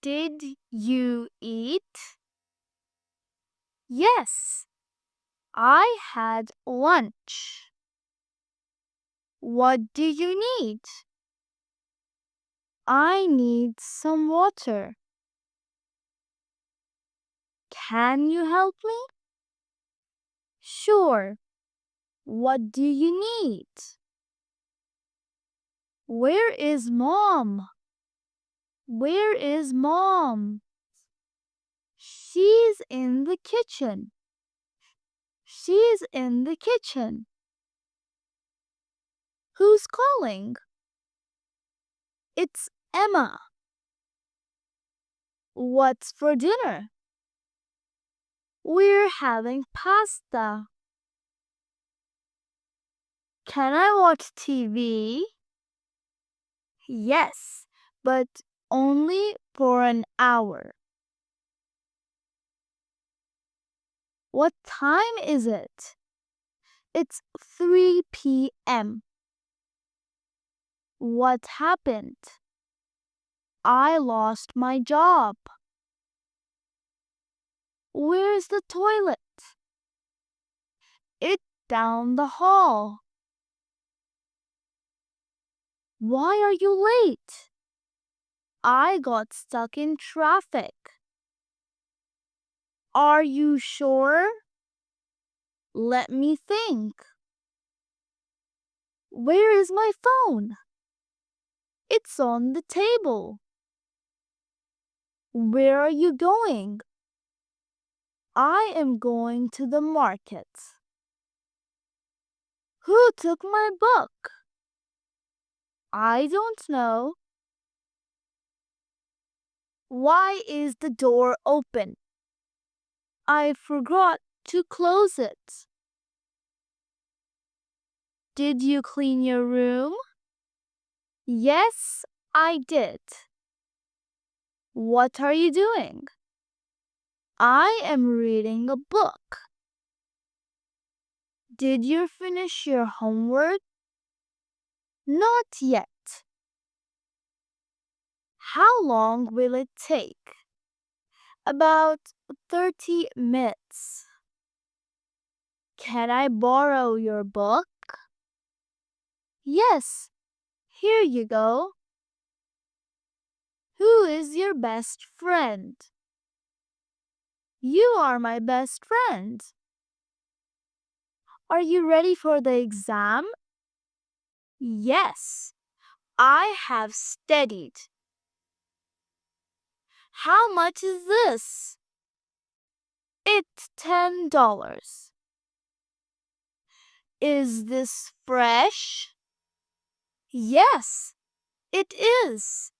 Did you eat? Yes, I had lunch. What do you need? I need some water. Can you help me? Sure. What do you need? Where is mom? Where is mom? She's in the kitchen. She's in the kitchen. Who's calling? It's Emma. What's for dinner? We're having pasta. Can I watch TV? Yes, but only for an hour. What time is it? It's 3 p.m. What happened? I lost my job. Where's the toilet? It's down the hall. Why are you late? I got stuck in traffic. Are you sure? Let me think. Where is my phone? It's on the table. Where are you going? I am going to the market. Who took my book? I don't know. Why is the door open? I forgot to close it. Did you clean your room? Yes, I did. What are you doing? I am reading a book. Did you finish your homework? Not yet. How long will it take? About 30 minutes. Can I borrow your book? Yes, here you go. Who is your best friend? You are my best friend. Are you ready for the exam? Yes, I have studied. How much is this? It's $10. Is this fresh? Yes, it is.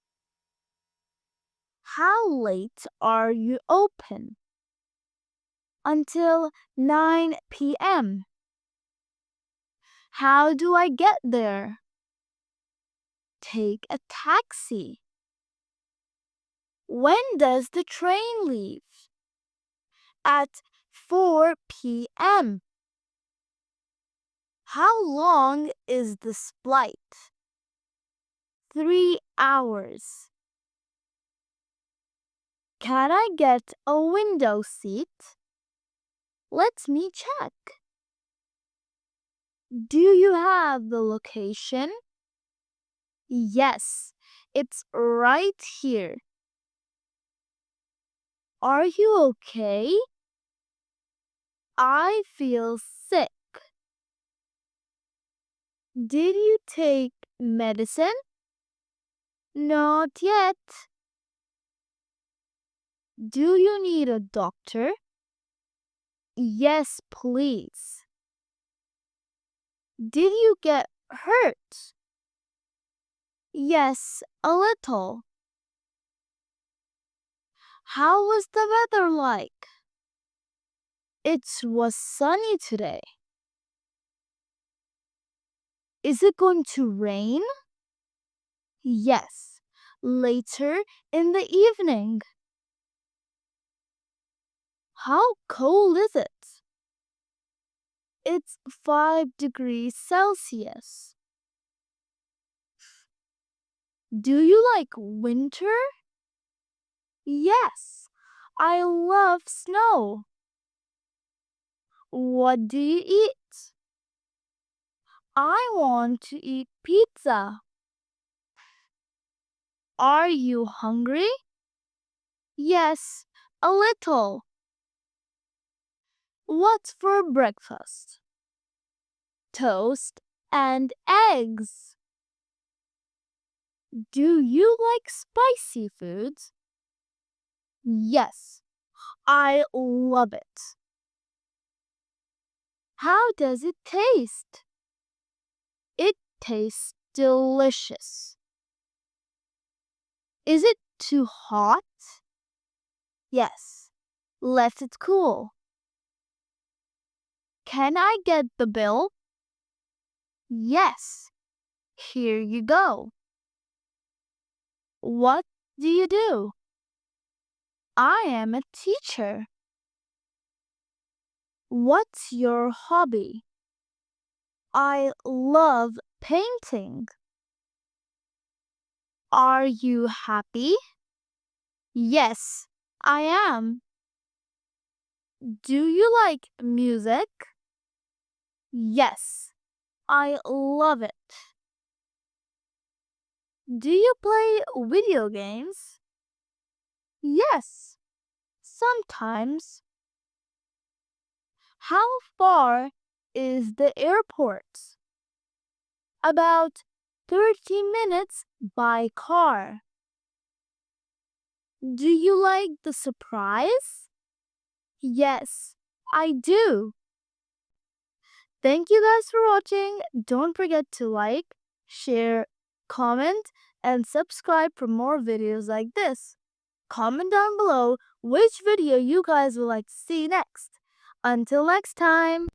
How late are you open? Until 9 p.m. How do I get there? Take a taxi. When does the train leave? At 4 p.m. How long is this flight? 3 hours. Can I get a window seat? Let me check. Do you have the location? Yes, it's right here. Are you okay? I feel sick. Did you take medicine? Not yet. Do you need a doctor? Yes, please. Did you get hurt? Yes, a little. How was the weather like? It was sunny today. Is it going to rain? Yes, later in the evening. How cold is it? It's 5 degrees Celsius. Do you like winter? Yes, I love snow. What do you eat? I want to eat pizza. Are you hungry? Yes, a little. What's for breakfast? Toast and eggs. Do you like spicy foods? Yes, I love it. How does it taste? It tastes delicious. Is it too hot? Yes. Let it cool. Can I get the bill? Yes. Here you go. What do you do? I am a teacher. What's your hobby? I love painting. Are you happy? Yes, I am. Do you like music? Yes, I love it. Do you play video games? Yes, sometimes. How far is the airport? About 30 minutes by car. Do you like the surprise? Yes, I do. Thank you guys for watching. Don't forget to like, share, comment, and subscribe for more videos like this. Comment down below which video you guys would like to see next. Until next time.